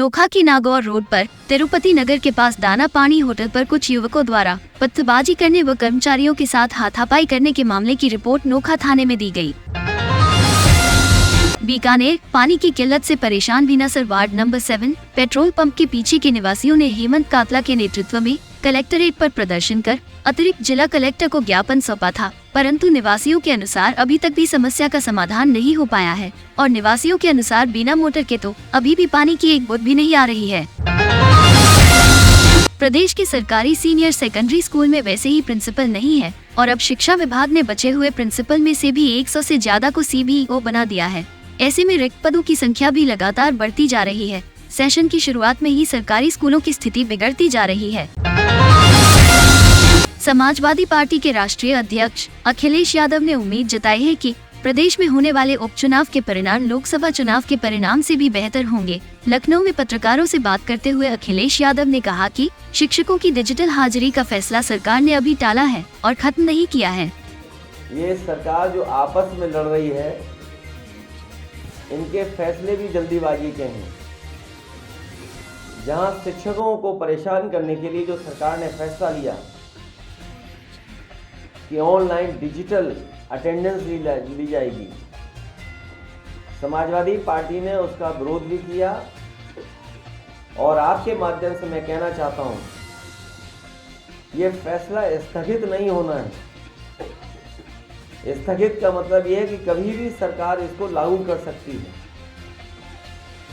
नोखा की नागौर रोड पर तिरुपति नगर के पास दाना पानी होटल पर कुछ युवकों द्वारा पत्थरबाजी करने व कर्मचारियों के साथ हाथापाई करने के मामले की रिपोर्ट नोखा थाने में दी गई। बीकानेर, पानी की किल्लत से परेशान Beenasar ward number 7 petrol pump के पीछे के निवासियों ने हेमंत कातला के नेतृत्व में कलेक्ट्रेट पर प्रदर्शन कर अतिरिक्त जिला कलेक्टर को ज्ञापन सौंपा था, परंतु निवासियों के अनुसार अभी तक भी समस्या का समाधान नहीं हो पाया है और निवासियों के अनुसार बिना मोटर के तो अभी भी पानी की एक बूंद भी नहीं आ रही है। प्रदेश के सरकारी सीनियर सेकेंडरी स्कूल में वैसे ही प्रिंसिपल नहीं है और अब शिक्षा विभाग ने बचे हुए प्रिंसिपल में से भी 100 से ज्यादा को CBO बना दिया है। ऐसे में रिक्त पदों की संख्या भी लगातार बढ़ती जा रही है। सेशन की शुरुआत में ही सरकारी स्कूलों की स्थिति बिगड़ती जा रही है। समाजवादी पार्टी के राष्ट्रीय अध्यक्ष अखिलेश यादव ने उम्मीद जताई है कि प्रदेश में होने वाले उपचुनाव के परिणाम लोकसभा चुनाव के परिणाम से भी बेहतर होंगे। लखनऊ में पत्रकारों से बात करते हुए अखिलेश यादव ने कहा कि शिक्षकों की डिजिटल हाजिरी का फैसला सरकार ने अभी टाला है और खत्म नहीं किया है। ये सरकार जो आपस में लड़ रही है, इनके फैसले भी जल्दीबाजी के हैं। जहां शिक्षकों को परेशान करने के लिए जो सरकार ने फैसला लिया कि ऑनलाइन डिजिटल अटेंडेंस ली जाएगी, समाजवादी पार्टी ने उसका विरोध भी किया और आपके माध्यम से मैं कहना चाहता हूं, ये फैसला स्थगित नहीं होना है। स्थगित का मतलब ये है कि कभी भी सरकार इसको लागू कर सकती है,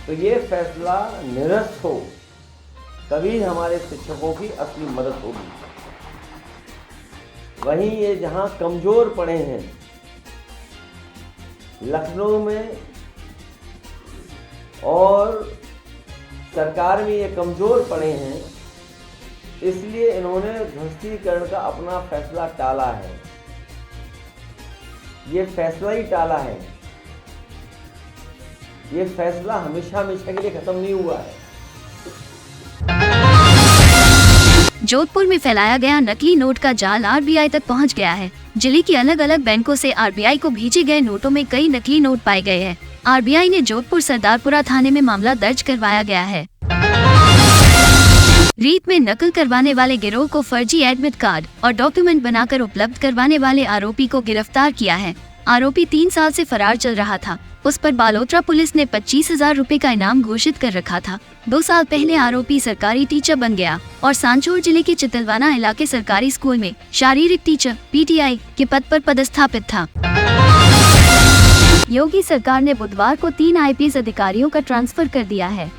तो ये फैसला निरस्त हो, तभी हमारे शिक्षकों की असली मदद होगी। वहीं ये जहां कमजोर पड़े हैं, लखनऊ में और सरकार में ये कमजोर पड़े हैं, इसलिए इन्होंने ध्वस्तीकरण का अपना फैसला टाला है। ये फैसला ही टाला है, ये फैसला हमेशा हमेशा के लिए खत्म नहीं हुआ है। जोधपुर में फैलाया गया नकली नोट का जाल RBI तक पहुंच गया है। जिले की अलग अलग बैंकों से RBI को भेजे गए नोटों में कई नकली नोट पाए गए हैं। RBI ने जोधपुर सरदारपुरा थाने में मामला दर्ज करवाया गया है। रीत में नकल करवाने वाले गिरोह को फर्जी एडमिट कार्ड और डॉक्यूमेंट बनाकर उपलब्ध करवाने वाले आरोपी को गिरफ्तार किया है। आरोपी 3 साल से फरार चल रहा था। उस पर बालोतरा पुलिस ने 25,000 रुपए का इनाम घोषित कर रखा था। 2 साल पहले आरोपी सरकारी टीचर बन गया और सांचौर जिले के चितलवाना इलाके सरकारी स्कूल में शारीरिक टीचर PTI के पद पर पदस्थापित था। योगी सरकार ने बुधवार को 3 IPS अधिकारियों का ट्रांसफर कर दिया है।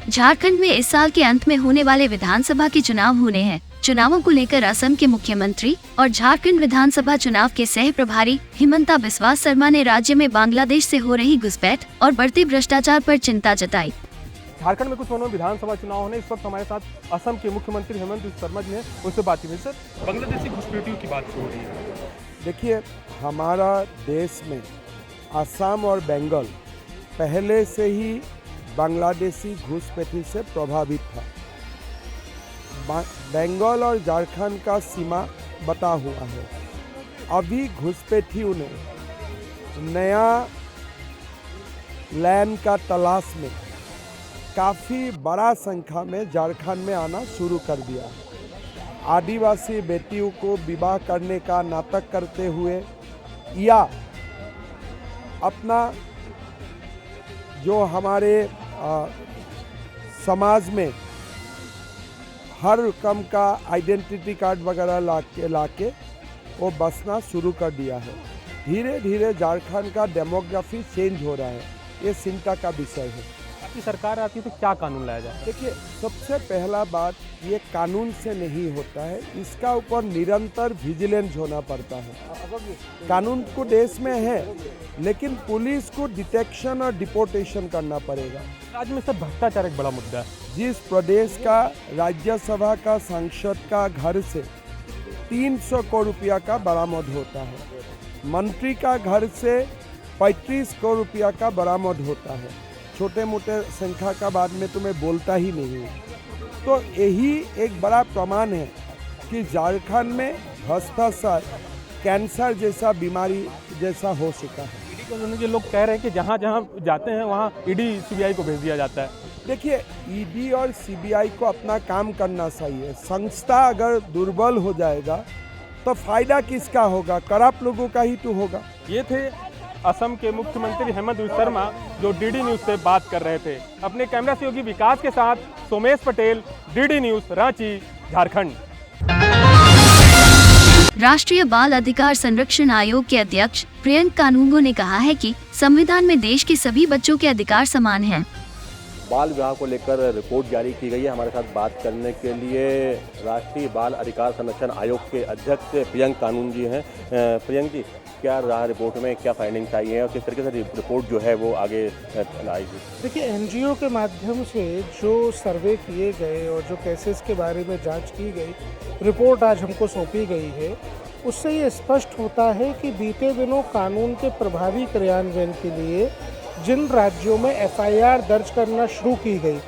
झारखंड में इस साल के अंत में होने वाले विधानसभा के चुनाव होने हैं। चुनावों को लेकर असम के मुख्यमंत्री और झारखंड विधानसभा चुनाव के सह प्रभारी हिमंता बिस्वा शर्मा ने राज्य में बांग्लादेश से हो रही घुसपैठ और बढ़ते भ्रष्टाचार पर चिंता जताई। झारखंड में कुछ दिनों में विधानसभा चुनाव होने, इस वक्त हमारे साथ असम के मुख्यमंत्री हेमंत शर्मा जी हैं, उनसे बात की। सर, बांग्लादेशी घुसपैठियों की बात हो रही है। देखिए, हमारा देश में असम और बंगाल पहले से ही बांग्लादेशी घुसपैठी से प्रभावित था। बंगाल और झारखंड का सीमा बटा हुआ है। अभी घुसपैठियों ने नया लैंड का तलाश में काफ़ी बड़ा संख्या में झारखंड में आना शुरू कर दिया। आदिवासी बेटियों को विवाह करने का नाटक करते हुए या अपना जो हमारे समाज में हर रकम का आइडेंटिटी कार्ड वगैरह लाके वो बसना शुरू कर दिया है। धीरे धीरे झारखंड का डेमोग्राफी चेंज हो रहा है, ये चिंता का विषय है। आपकी सरकार आती है तो क्या कानून लाया जाए? देखिए, सबसे पहला बात, ये कानून से नहीं होता है, इसका ऊपर निरंतर विजिलेंस होना पड़ता है। कानून को देश में है, लेकिन पुलिस को डिटेक्शन और डिपोर्टेशन करना पड़ेगा। राज्य में सब भ्रष्टाचार एक बड़ा मुद्दा है। जिस प्रदेश का राज्यसभा का सांसद का घर से 300 करोड़ रुपया का बरामद होता है, मंत्री का घर से 35 करोड़ रुपया का बरामद होता है, छोटे मोटे संख्या का बाद में तो मैं बोलता ही नहीं हूँ। तो यही एक बड़ा प्रमाण है कि झारखंड में भ्रष्टाचार कैंसर जैसा बीमारी जैसा हो चुका है। ये लोग कह रहे हैं कि जहाँ जहाँ जाते हैं वहाँ ईडी सीबीआई को भेज दिया जाता है। देखिए, ईडी और सीबीआई को अपना काम करना चाहिए। संस्था अगर दुर्बल हो जाएगा तो फायदा किसका होगा? करप्ट लोगों का ही तो होगा। ये थे असम के मुख्यमंत्री हेमंत बिस्वा शर्मा जो डीडी न्यूज़ से बात कर रहे थे। अपने कैमरा सहयोगी विकास के साथ सोमेश पटेल, डीडी न्यूज़, रांची, झारखंड। राष्ट्रीय बाल अधिकार संरक्षण आयोग के अध्यक्ष प्रियंक कानूनगो ने कहा है कि संविधान में देश के सभी बच्चों के अधिकार समान हैं। बाल विवाह को लेकर रिपोर्ट जारी की गई है। हमारे साथ बात करने के लिए राष्ट्रीय बाल अधिकार संरक्षण आयोग के अध्यक्ष प्रियंक कानून जी हैं। प्रियंक जी, क्या रहा रिपोर्ट में, क्या फाइंडिंग्स आई हैं और किस तरीके से रिपोर्ट जो है वो आगे आएगी? देखिए, एनजीओ के माध्यम से जो सर्वे किए गए और जो केसेस के बारे में जांच की गई, रिपोर्ट आज हमको सौंपी गई है, उससे ये स्पष्ट होता है कि बीते दिनों कानून के प्रभावी क्रियान्वयन के लिए जिन राज्यों में एफआईआर दर्ज करना शुरू की गई,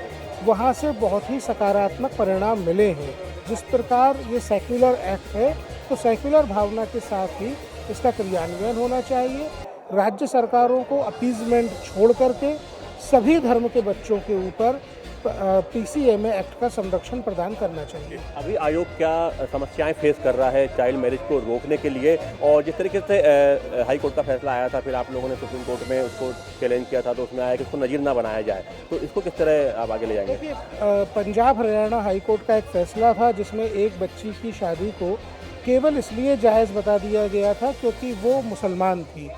वहाँ से बहुत ही सकारात्मक परिणाम मिले हैं। जिस प्रकार ये सेक्युलर एक्ट है, तो सेक्युलर भावना के साथ ही इसका क्रियान्वयन होना चाहिए। राज्य सरकारों को अपीजमेंट छोड़ करके सभी धर्म के बच्चों के ऊपर पीसीएमए एक्ट का संरक्षण प्रदान करना चाहिए। अभी आयोग क्या समस्याएं फेस कर रहा है चाइल्ड मैरिज को रोकने के लिए, और जिस तरीके से हाई कोर्ट का फैसला आया था, फिर आप लोगों ने सुप्रीम कोर्ट में उसको चैलेंज किया था, तो उसमें आया कि इसको नजीर ना बनाया जाए, तो इसको किस तरह आप आगे ले जाएंगे? देखिए, पंजाब हरियाणा हाई कोर्ट का एक फैसला था जिसमें एक बच्ची की शादी को केवल इसलिए जायज़ बता दिया गया था क्योंकि वो मुसलमान थी।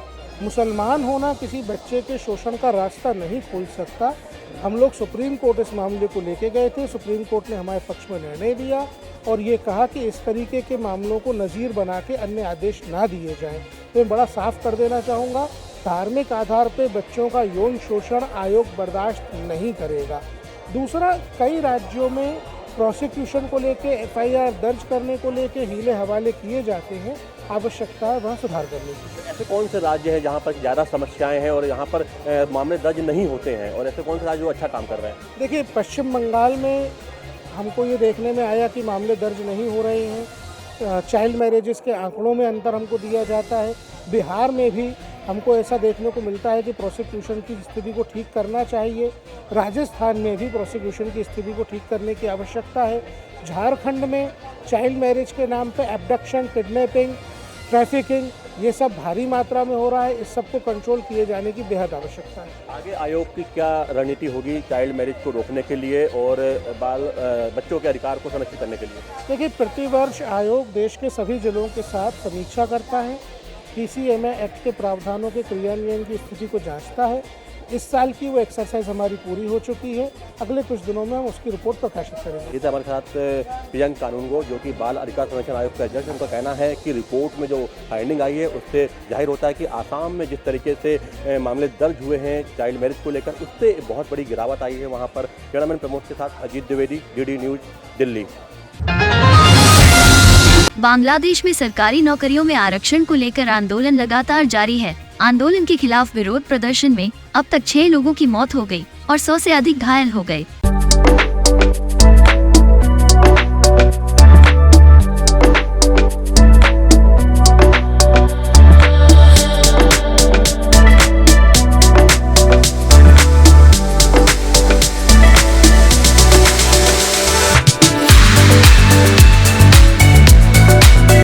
मुसलमान होना किसी बच्चे के शोषण का रास्ता नहीं खोल सकता। हम लोग सुप्रीम कोर्ट इस मामले को लेके गए थे। सुप्रीम कोर्ट ने हमारे पक्ष में निर्णय दिया और ये कहा कि इस तरीके के मामलों को नज़ीर बना के अन्य आदेश ना दिए जाएं। तो मैं बड़ा साफ कर देना चाहूँगा, धार्मिक आधार पर बच्चों का यौन शोषण आयोग बर्दाश्त नहीं करेगा। दूसरा, कई राज्यों में प्रोसिक्यूशन को लेके एफआईआर दर्ज करने को लेके हीले हवाले किए जाते हैं। आवश्यकता है वहाँ सुधार करने की। ऐसे कौन से राज्य हैं जहाँ पर ज़्यादा समस्याएं हैं और यहाँ पर मामले दर्ज नहीं होते हैं, और ऐसे कौन से राज्य जो अच्छा काम कर रहे हैं? देखिए, पश्चिम बंगाल में हमको ये देखने में आया कि मामले दर्ज नहीं हो रहे हैं। चाइल्ड मैरिजेस के आंकड़ों में अंतर हमको दिया जाता है। बिहार में भी हमको ऐसा देखने को मिलता है कि प्रोसिक्यूशन की स्थिति को ठीक करना चाहिए। राजस्थान में भी प्रोसिक्यूशन की स्थिति को ठीक करने की आवश्यकता है। झारखंड में चाइल्ड मैरिज के नाम पे एब्डक्शन, किडनैपिंग, ट्रैफिकिंग, ये सब भारी मात्रा में हो रहा है। इस सब को कंट्रोल किए जाने की बेहद आवश्यकता है। आगे आयोग की क्या रणनीति होगी चाइल्ड मैरिज को रोकने के लिए और बच्चों के अधिकार को सुनिश्चित करने के लिए? देखिए, प्रतिवर्ष आयोग देश के सभी जिलों के साथ समीक्षा करता है, पीसीएमए एक्ट के प्रावधानों के क्रियान्वयन की स्थिति को जांचता है। इस साल की वो एक्सरसाइज हमारी पूरी हो चुकी है। अगले कुछ दिनों में हम उसकी रिपोर्ट प्रकाशित करेंगे। इस हमारे साथ प्रियंक कानूनगो जो कि बाल अधिकार संरक्षण आयोग के अध्यक्ष, उनका कहना है कि रिपोर्ट में जो फाइंडिंग आई है उससे जाहिर होता है कि आसाम में जिस तरीके से मामले दर्ज हुए हैं चाइल्ड मैरिज को लेकर, उससे बहुत बड़ी गिरावट आई है वहाँ पर। कैमरामैन प्रमोद के साथ अजीत द्विवेदी, डीडी न्यूज़, दिल्ली। बांग्लादेश में सरकारी नौकरियों में आरक्षण को लेकर आंदोलन लगातार जारी है। आंदोलन के खिलाफ विरोध प्रदर्शन में अब तक 6 लोगों की मौत हो गई और 100 से अधिक घायल हो गए।